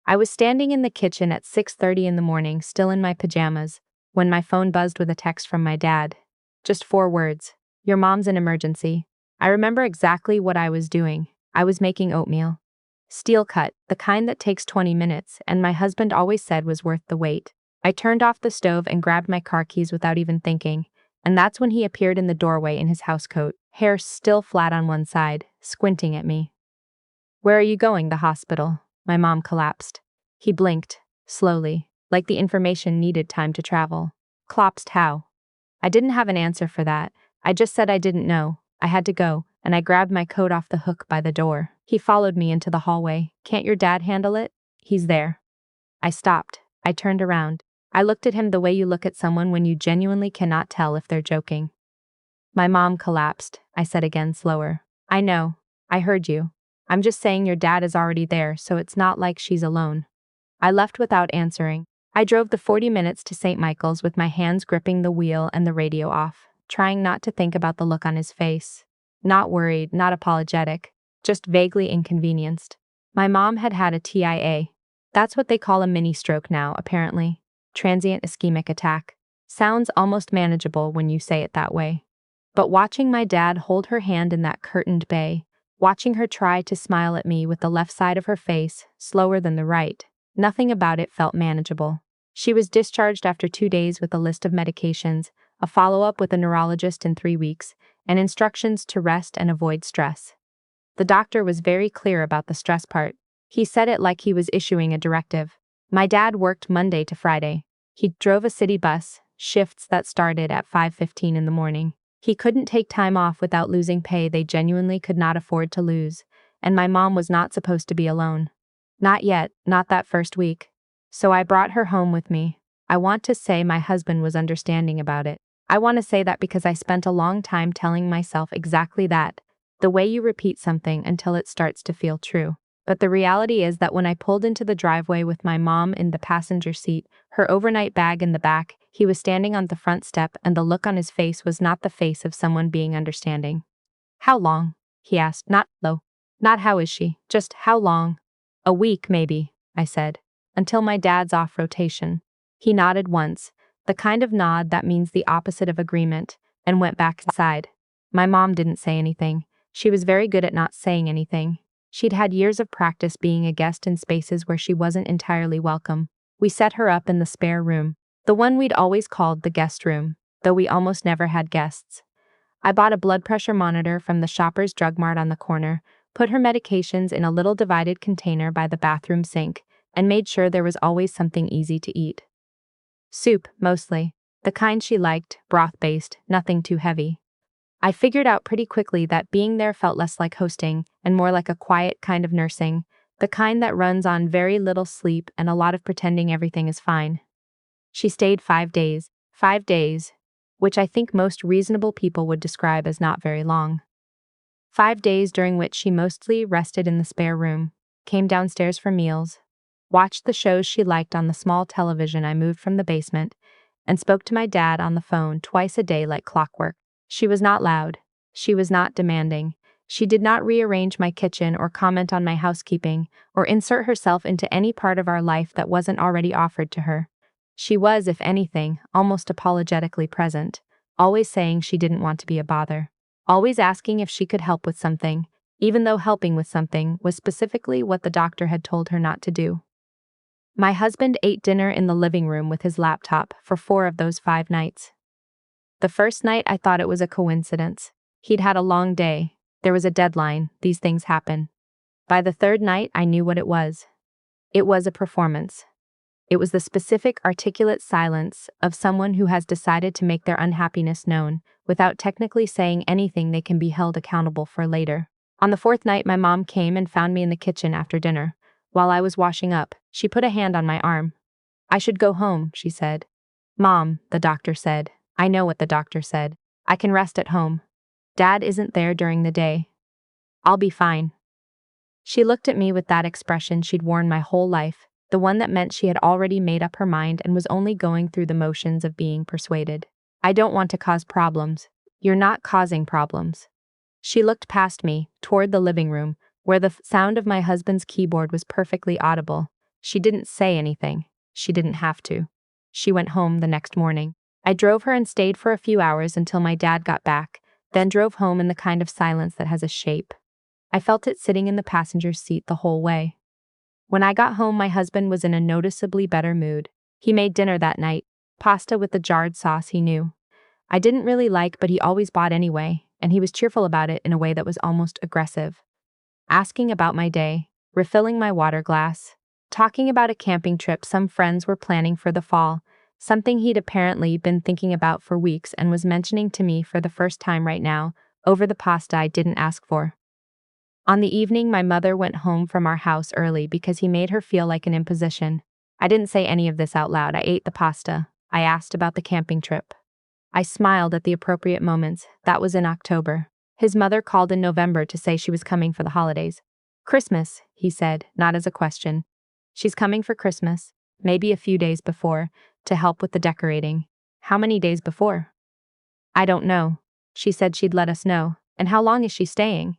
I was standing in the kitchen at 6:30 in the morning, still in my pajamas, when my phone buzzed with a text from my dad. Just 4 words. Your mom's in emergency. I remember exactly what I was doing. I was making oatmeal. Steel cut, the kind that takes 20 minutes, and my husband always said was worth the wait. I turned off the stove and grabbed my car keys without even thinking, and that's when he appeared in the doorway in his housecoat, hair still flat on one side, squinting at me. Where are you going? The hospital. My mom collapsed. He blinked, slowly, like the information needed time to travel. Collapsed how? I didn't have an answer for that. I just said I didn't know. I had to go, and I grabbed my coat off the hook by the door. He followed me into the hallway. Can't your dad handle it? He's there. I stopped. I turned around. I looked at him the way you look at someone when you genuinely cannot tell if they're joking. My mom collapsed, I said again, slower. I know. I heard you. I'm just saying your dad is already there, so it's not like she's alone. I left without answering. I drove the 40 minutes to St. Michael's with my hands gripping the wheel and the radio off, trying not to think about the look on his face. Not worried, not apologetic, just vaguely inconvenienced. My mom had had a TIA. That's what they call a mini stroke now, apparently. Transient ischemic attack. Sounds almost manageable when you say it that way. But watching my dad hold her hand in that curtained bay, watching her try to smile at me with the left side of her face, slower than the right, nothing about it felt manageable. She was discharged after 2 days with a list of medications, a follow-up with a neurologist in 3 weeks, and instructions to rest and avoid stress. The doctor was very clear about the stress part. He said it like he was issuing a directive. My dad worked Monday to Friday. He drove a city bus, shifts that started at 5:15 in the morning. He couldn't take time off without losing pay they genuinely could not afford to lose, and my mom was not supposed to be alone. Not yet, not that first week. So I brought her home with me. I want to say my husband was understanding about it. I want to say that because I spent a long time telling myself exactly that, the way you repeat something until it starts to feel true. But the reality is that when I pulled into the driveway with my mom in the passenger seat, her overnight bag in the back, he was standing on the front step and the look on his face was not the face of someone being understanding. How long? He asked, not low. Not how is she, just how long? A week, maybe, I said, until my dad's off rotation. He nodded once, the kind of nod that means the opposite of agreement, and went back inside. My mom didn't say anything. She was very good at not saying anything. She'd had years of practice being a guest in spaces where she wasn't entirely welcome. We set her up in the spare room, the one we'd always called the guest room, though we almost never had guests. I bought a blood pressure monitor from the Shoppers Drug Mart on the corner, put her medications in a little divided container by the bathroom sink, and made sure there was always something easy to eat. Soup, mostly. The kind she liked, broth-based, nothing too heavy. I figured out pretty quickly that being there felt less like hosting and more like a quiet kind of nursing, the kind that runs on very little sleep and a lot of pretending everything is fine. She stayed 5 days, which I think most reasonable people would describe as not very long. 5 days during which she mostly rested in the spare room, came downstairs for meals, watched the shows she liked on the small television I moved from the basement, and spoke to my dad on the phone twice a day like clockwork. She was not loud. She was not demanding. She did not rearrange my kitchen or comment on my housekeeping or insert herself into any part of our life that wasn't already offered to her. She was, if anything, almost apologetically present, always saying she didn't want to be a bother, always asking if she could help with something, even though helping with something was specifically what the doctor had told her not to do. My husband ate dinner in the living room with his laptop for 4 of those 5 nights. The first night I thought it was a coincidence. He'd had a long day. There was a deadline. These things happen. By the 3rd night, I knew what it was. It was a performance. It was the specific, articulate silence of someone who has decided to make their unhappiness known, without technically saying anything they can be held accountable for later. On the 4th night, my mom came and found me in the kitchen after dinner. While I was washing up, she put a hand on my arm. I should go home, she said. Mom, the doctor said. I know what the doctor said. I can rest at home. Dad isn't there during the day. I'll be fine. She looked at me with that expression she'd worn my whole life, the one that meant she had already made up her mind and was only going through the motions of being persuaded. I don't want to cause problems. You're not causing problems. She looked past me, toward the living room, where the sound of my husband's keyboard was perfectly audible. She didn't say anything. She didn't have to. She went home the next morning. I drove her and stayed for a few hours until my dad got back, then drove home in the kind of silence that has a shape. I felt it sitting in the passenger seat the whole way. When I got home, my husband was in a noticeably better mood. He made dinner that night, pasta with the jarred sauce he knew. I didn't really like, but he always bought anyway, and he was cheerful about it in a way that was almost aggressive. Asking about my day, refilling my water glass, talking about a camping trip some friends were planning for the fall, something he'd apparently been thinking about for weeks and was mentioning to me for the first time right now, over the pasta I didn't ask for. On the evening, my mother went home from our house early because he made her feel like an imposition. I didn't say any of this out loud. I ate the pasta. I asked about the camping trip. I smiled at the appropriate moments. That was in October. His mother called in November to say she was coming for the holidays. Christmas, he said, not as a question. She's coming for Christmas, maybe a few days before, to help with the decorating. How many days before? I don't know. She said she'd let us know. And how long is she staying?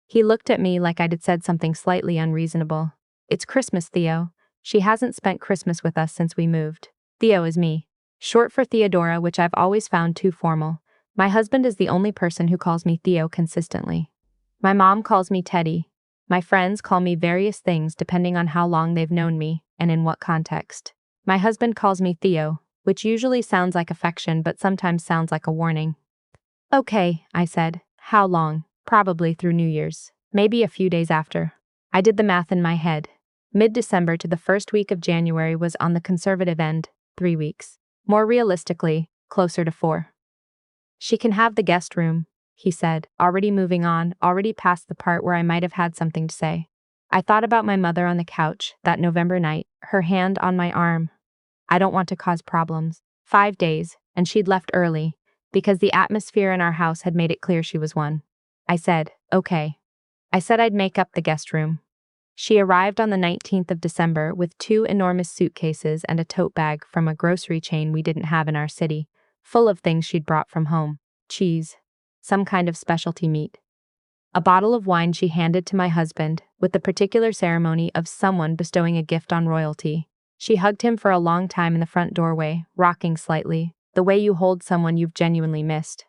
He looked at me like I'd said something slightly unreasonable. It's Christmas, Theo. She hasn't spent Christmas with us since we moved. Theo is me. Short for Theodora, which I've always found too formal. My husband is the only person who calls me Theo consistently. My mom calls me Teddy. My friends call me various things depending on how long they've known me and in what context. My husband calls me Theo, which usually sounds like affection but sometimes sounds like a warning. Okay, I said. How long? Probably through New Year's. Maybe a few days after. I did the math in my head. Mid-December to the first week of January was on the conservative end, 3 weeks. More realistically, closer to 4. She can have the guest room, he said, already moving on, already past the part where I might have had something to say. I thought about my mother on the couch that November night, her hand on my arm. I don't want to cause problems. 5 days, and she'd left early, because the atmosphere in our house had made it clear she was one. I said, okay. I said I'd make up the guest room. She arrived on the 19th of December with 2 enormous suitcases and a tote bag from a grocery chain we didn't have in our city, full of things she'd brought from home. Cheese. Some kind of specialty meat. A bottle of wine she handed to my husband, with the particular ceremony of someone bestowing a gift on royalty. She hugged him for a long time in the front doorway, rocking slightly, the way you hold someone you've genuinely missed.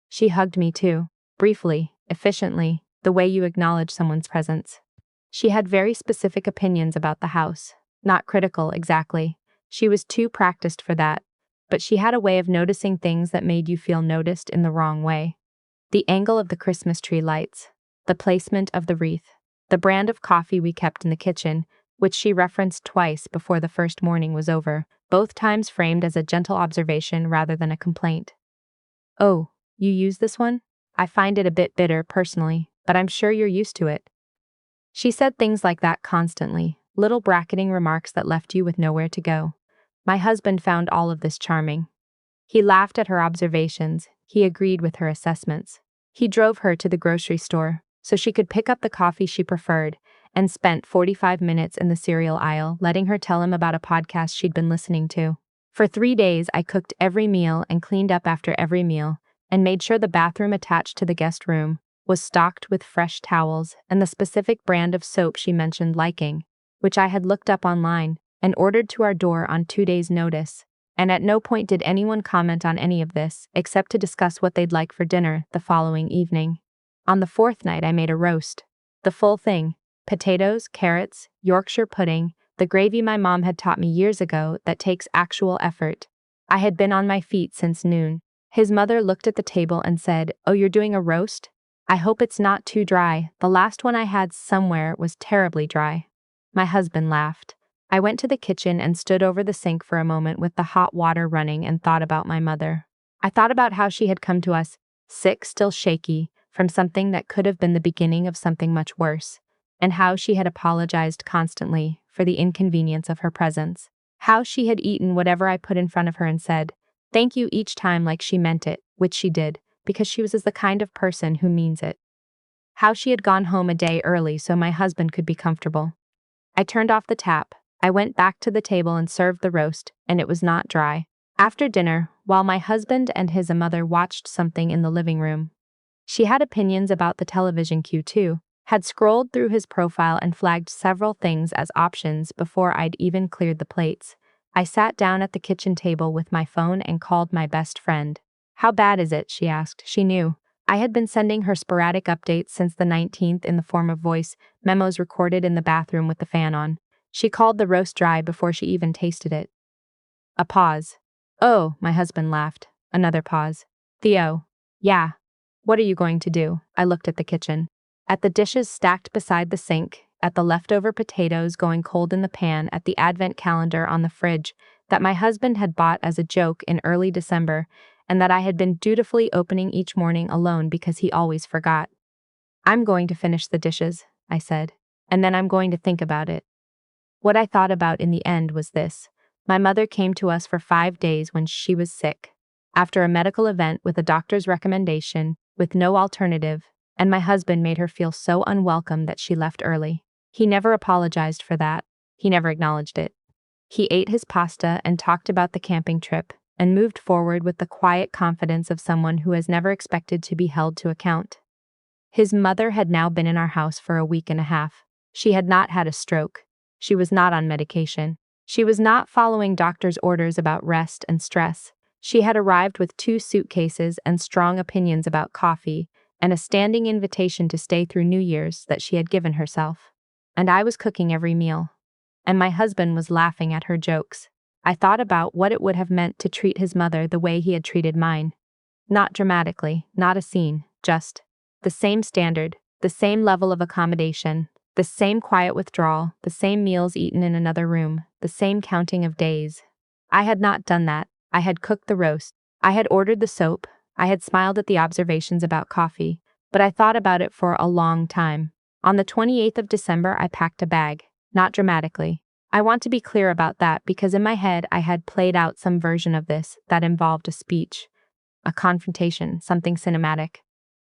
She hugged me too, briefly, efficiently, the way you acknowledge someone's presence. She had very specific opinions about the house. Not critical, exactly. She was too practiced for that. But she had a way of noticing things that made you feel noticed in the wrong way. The angle of the Christmas tree lights. The placement of the wreath. The brand of coffee we kept in the kitchen, which she referenced twice before the first morning was over, both times framed as a gentle observation rather than a complaint. Oh, you use this one? I find it a bit bitter, personally, but I'm sure you're used to it. She said things like that constantly, little bracketing remarks that left you with nowhere to go. My husband found all of this charming. He laughed at her observations, he agreed with her assessments. He drove her to the grocery store, so she could pick up the coffee she preferred, and spent 45 minutes in the cereal aisle letting her tell him about a podcast she'd been listening to. For 3 days, I cooked every meal and cleaned up after every meal, and made sure the bathroom attached to the guest room was stocked with fresh towels and the specific brand of soap she mentioned liking, which I had looked up online and ordered to our door on 2 days' notice. And at no point did anyone comment on any of this, except to discuss what they'd like for dinner the following evening. On the 4th night, I made a roast. The full thing. Potatoes, carrots, Yorkshire pudding, the gravy my mom had taught me years ago that takes actual effort. I had been on my feet since noon. His mother looked at the table and said, "Oh, you're doing a roast? I hope it's not too dry. The last one I had somewhere was terribly dry." My husband laughed. I went to the kitchen and stood over the sink for a moment with the hot water running and thought about my mother. I thought about how she had come to us, sick, still shaky, from something that could have been the beginning of something much worse, and how she had apologized constantly for the inconvenience of her presence. How she had eaten whatever I put in front of her and said, "Thank you" each time like she meant it, which she did, because she was the kind of person who means it. How she had gone home a day early so my husband could be comfortable. I turned off the tap. I went back to the table and served the roast, and it was not dry. After dinner, while my husband and his mother watched something in the living room. She had opinions about the television queue too, Had scrolled through his profile and flagged several things as options before I'd even cleared the plates. I sat down at the kitchen table with my phone and called my best friend. "How bad is it?" she asked. She knew. I had been sending her sporadic updates since the 19th in the form of voice memos recorded in the bathroom with the fan on. She called the roast dry before she even tasted it. A pause. "Oh," my husband laughed. Another pause. "Theo." "Yeah. What are you going to do?" I looked at the kitchen. At the dishes stacked beside the sink, at the leftover potatoes going cold in the pan, at the advent calendar on the fridge that my husband had bought as a joke in early December, and that I had been dutifully opening each morning alone because he always forgot. "I'm going to finish the dishes," I said, "and then I'm going to think about it." What I thought about in the end was this. My mother came to us for 5 days when she was sick, after a medical event with a doctor's recommendation, with no alternative, and my husband made her feel so unwelcome that she left early. He never apologized for that. He never acknowledged it. He ate his pasta and talked about the camping trip, and moved forward with the quiet confidence of someone who has never expected to be held to account. His mother had now been in our house for a week and a half. She had not had a stroke. She was not on medication. She was not following doctor's orders about rest and stress. She had arrived with 2 suitcases and strong opinions about coffee, and a standing invitation to stay through New Year's that she had given herself. And I was cooking every meal. And my husband was laughing at her jokes. I thought about what it would have meant to treat his mother the way he had treated mine. Not dramatically, not a scene, just the same standard, the same level of accommodation, the same quiet withdrawal, the same meals eaten in another room, the same counting of days. I had not done that. I had cooked the roast. I had ordered the soap. I had smiled at the observations about coffee, but I thought about it for a long time. On the 28th of December, I packed a bag. Not dramatically. I want to be clear about that because in my head I had played out some version of this that involved a speech, a confrontation, something cinematic.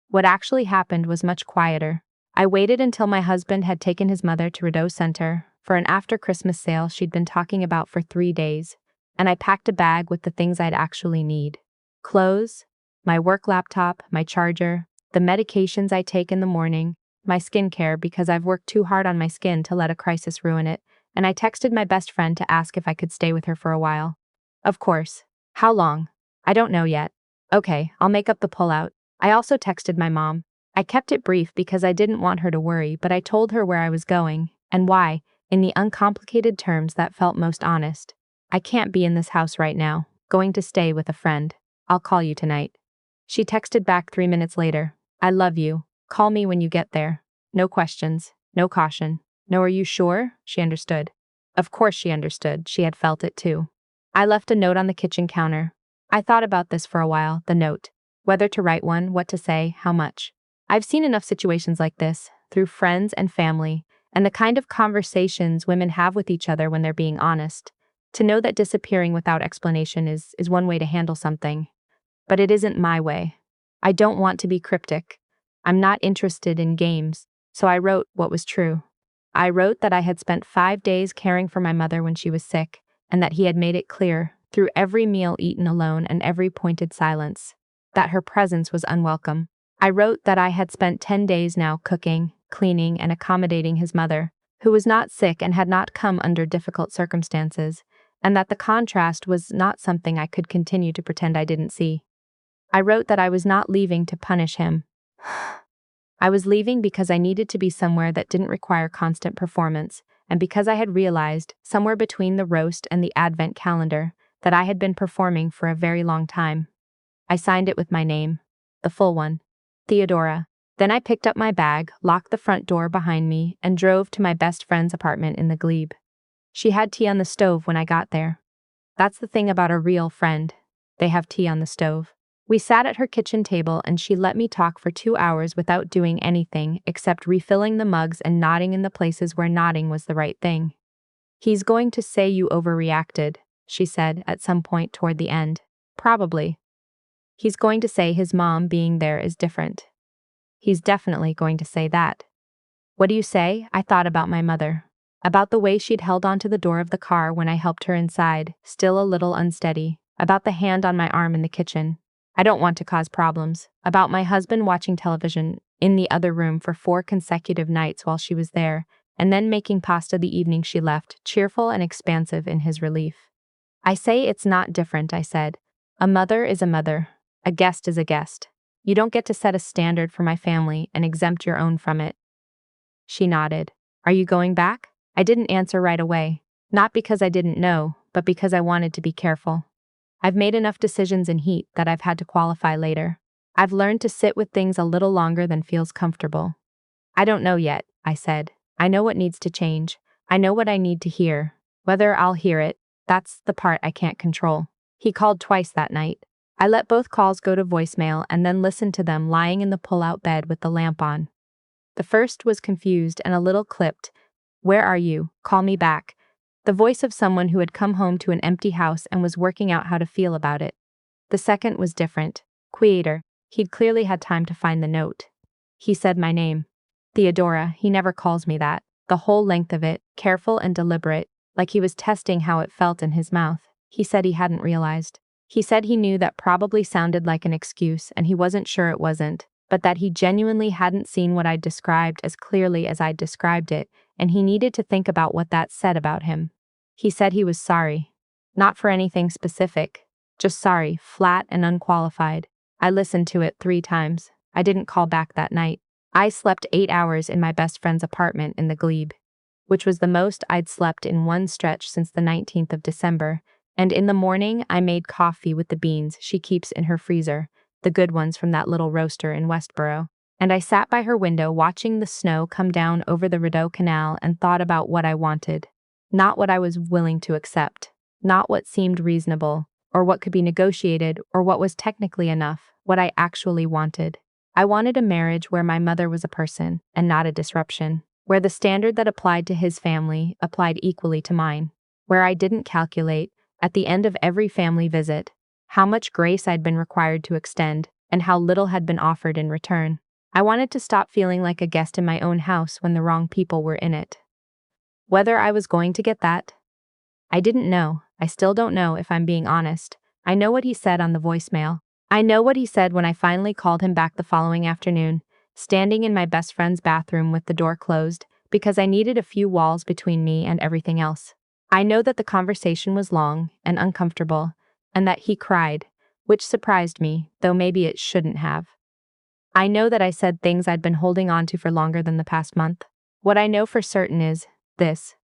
What actually happened was much quieter. I waited until my husband had taken his mother to Rideau Center for an after-Christmas sale she'd been talking about for 3 days, and I packed a bag with the things I'd actually need. Clothes, my work laptop, my charger, the medications I take in the morning, my skincare because I've worked too hard on my skin to let a crisis ruin it, and I texted my best friend to ask if I could stay with her for a while. Of course. How long? I don't know yet. Okay, I'll make up the pullout. I also texted my mom. I kept it brief because I didn't want her to worry, but I told her where I was going, and why, in the uncomplicated terms that felt most honest. "I can't be in this house right now. Going to stay with a friend. I'll call you tonight." She texted back 3 minutes later. "I love you. Call me when you get there. No questions, no caution. No, are you sure?" She understood. Of course she understood. She had felt it too. I left a note on the kitchen counter. I thought about this for a while, the note. Whether to write one, what to say, how much. I've seen enough situations like this, through friends and family, and the kind of conversations women have with each other when they're being honest, to know that disappearing without explanation is one way to handle something. But it isn't my way. I don't want to be cryptic. I'm not interested in games, so I wrote what was true. I wrote that I had spent 5 days caring for my mother when she was sick, and that he had made it clear, through every meal eaten alone and every pointed silence, that her presence was unwelcome. I wrote that I had spent 10 days now cooking, cleaning, and accommodating his mother, who was not sick and had not come under difficult circumstances, and that the contrast was not something I could continue to pretend I didn't see. I wrote that I was not leaving to punish him. I was leaving because I needed to be somewhere that didn't require constant performance, and because I had realized, somewhere between the roast and the advent calendar, that I had been performing for a very long time. I signed it with my name, the full one, Theodora. Then I picked up my bag, locked the front door behind me, and drove to my best friend's apartment in the Glebe. She had tea on the stove when I got there. That's the thing about a real friend. They have tea on the stove. We sat at her kitchen table and she let me talk for 2 hours without doing anything except refilling the mugs and nodding in the places where nodding was the right thing. "He's going to say you overreacted," she said at some point toward the end. "Probably. He's going to say his mom being there is different. He's definitely going to say that." What do you say? I thought about my mother. About the way she'd held onto the door of the car when I helped her inside, still a little unsteady. About the hand on my arm in the kitchen. I don't want to cause problems. About my husband watching television in the other room for 4 consecutive nights while she was there, and then making pasta the evening she left, cheerful and expansive in his relief. I say it's not different, I said. A mother is a mother. A guest is a guest. You don't get to set a standard for my family and exempt your own from it. She nodded. Are you going back? I didn't answer right away. Not because I didn't know, but because I wanted to be careful. I've made enough decisions in heat that I've had to qualify later. I've learned to sit with things a little longer than feels comfortable. I don't know yet, I said. I know what needs to change. I know what I need to hear. Whether I'll hear it, that's the part I can't control. He called twice that night. I let both calls go to voicemail and then listened to them lying in the pull-out bed with the lamp on. The first was confused and a little clipped. Where are you? Call me back. The voice of someone who had come home to an empty house and was working out how to feel about it. The second was different. Quieter. He'd clearly had time to find the note. He said my name. Theodora, he never calls me that. The whole length of it, careful and deliberate, like he was testing how it felt in his mouth. He said he hadn't realized. He said he knew that probably sounded like an excuse and he wasn't sure it wasn't, but that he genuinely hadn't seen what I'd described as clearly as I'd described it, and he needed to think about what that said about him. He said he was sorry. Not for anything specific. Just sorry, flat and unqualified. I listened to it 3 times. I didn't call back that night. I slept 8 hours in my best friend's apartment in the Glebe, which was the most I'd slept in one stretch since the 19th of December, and in the morning I made coffee with the beans she keeps in her freezer, the good ones from that little roaster in Westboro, and I sat by her window watching the snow come down over the Rideau Canal and thought about what I wanted, not what I was willing to accept, not what seemed reasonable, or what could be negotiated, or what was technically enough, what I actually wanted. I wanted a marriage where my mother was a person, and not a disruption, where the standard that applied to his family applied equally to mine, where I didn't calculate, at the end of every family visit, how much grace I'd been required to extend, and how little had been offered in return. I wanted to stop feeling like a guest in my own house when the wrong people were in it. Whether I was going to get that? I didn't know. I still don't know if I'm being honest. I know what he said on the voicemail. I know what he said when I finally called him back the following afternoon, standing in my best friend's bathroom with the door closed, because I needed a few walls between me and everything else. I know that the conversation was long and uncomfortable, and that he cried, which surprised me, though maybe it shouldn't have. I know that I said things I'd been holding on to for longer than the past month. What I know for certain is this.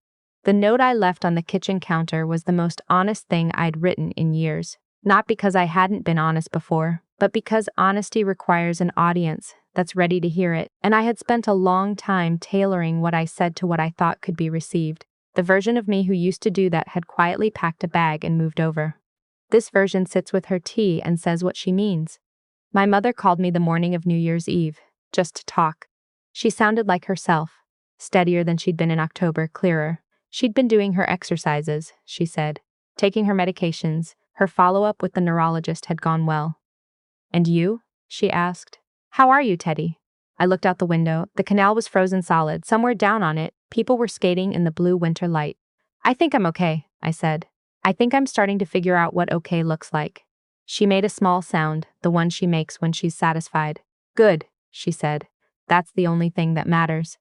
The note I left on the kitchen counter was the most honest thing I'd written in years. Not because I hadn't been honest before, but because honesty requires an audience that's ready to hear it, and I had spent a long time tailoring what I said to what I thought could be received. The version of me who used to do that had quietly packed a bag and moved over. This version sits with her tea and says what she means. My mother called me the morning of New Year's Eve, just to talk. She sounded like herself, steadier than she'd been in October, clearer. She'd been doing her exercises, she said, taking her medications. Her follow-up with the neurologist had gone well. And you? She asked. How are you, Teddy? I looked out the window. The canal was frozen solid. Somewhere down on it, people were skating in the blue winter light. I think I'm okay, I said. I think I'm starting to figure out what okay looks like. She made a small sound, the one she makes when she's satisfied. Good, she said. That's the only thing that matters.